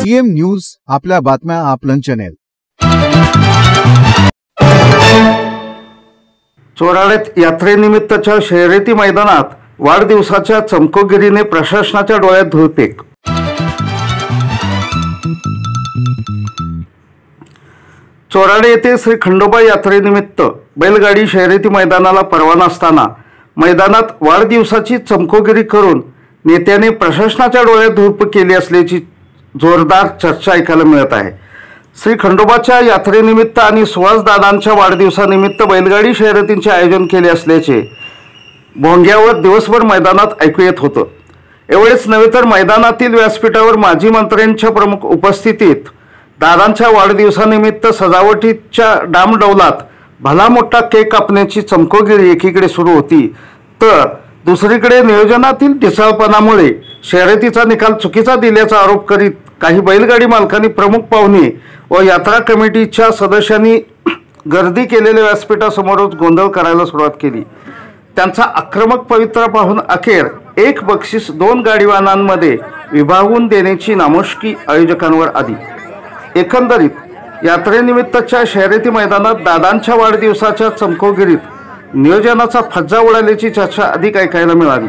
DM news, आपल्या बातम्या आपलं चॅनेल। चोराड्यात यात्रेनिमित्तच्या शर्यती मैदानात वाढदिवसाच्या चमकोगिरीने प्रशासनाच्या डोळ्यात धूळफेक। चोराडे येथे श्री खंडोबा यात्रेनिमित्त बैलगाडी शर्यती मैदानाला परवाना असताना मैदानात वाढदिवसाची चमकोगिरी करून नेत्याने प्रशासनाच्या डोळ्यात धूळफेक केली असल्याची जोरदार चर्चा ऐकायला मिळत आहे। श्री खंडोबाच्या यात्रेनिमित्त आणि सुहासदादांच्या वाढदिवसानिमित्त बैलगाडी शर्यतींचे आयोजन केले असल्याचे भोंग्यावर दिवसभर मैदानात ऐकू येत होतं। एवढेच नव्हे तर मैदानातील व्यासपीठावर माजी मंत्र्यांच्या प्रमुख उपस्थितीत दादांच्या वाढदिवसानिमित्त सजावटीच्या डामडौलात भला मोठा केक कापण्याची चमकोगिरी एकीकडे सुरू होती, तर दुसरीकडे नियोजनातील ढिसाळपणामुळे शर्यतीचा निकाल चुकीचा दिल्याचा आरोप करीत काही बैलगाडी मालकांनी, प्रमुख पाहुणे व यात्रा कमिटीच्या सदस्यांनी गर्दी केलेल्या व्यासपीठासमोरच गोंधळ करायला सुरुवात केली। त्यांचा आक्रमक पवित्रा पाहून अखेर एक बक्षीस 2 गाडीवानांमध्ये विभागून देण्याची नामुष्की आयोजकांवर आली। एकंदरीत यात्रेनिमित्तच्या शर्यती मैदानात दादांच्या वाढदिवसाच्या चमकोगिरीत नियोजनाचा फज्जा उडाल्याची चर्चा अधिक ऐकायला मिळाली।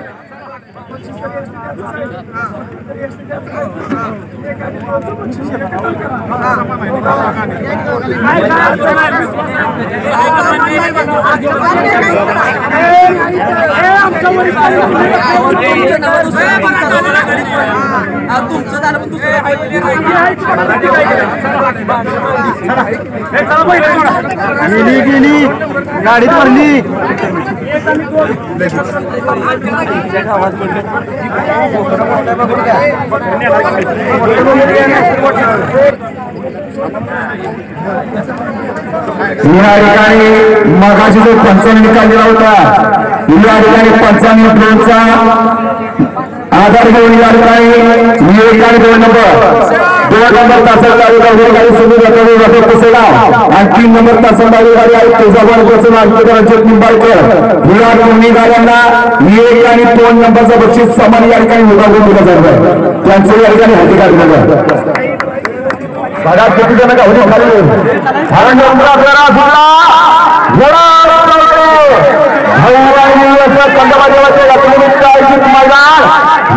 गाडीत भरली या ठिकाणी मगाशी जो पंचांनी निकाल दिला होता, या ठिकाणी पंचांनी फ्लोरचा आधार घेऊन या ठिकाणी 2 नंबर तासाला गाडी सुरू जातो पुसेगाव आणि 3 नंबर तासाला गाडी आहे तुळजापूर पासून आंतरराज्य निंबाळकर या दोन्ही गाड्यांना 1 आणि 2 नंबरचा बक्षीस समान या ठिकाणी विभागून दिलं जातं। त्यांचं या ठिकाणी हाती काढलं जातं। बघा किती जण गावली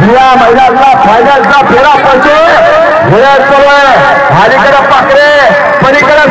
या मैदानाला फायद्याचा फेरा पडतो। अलीकडे पाकरे पलीकडे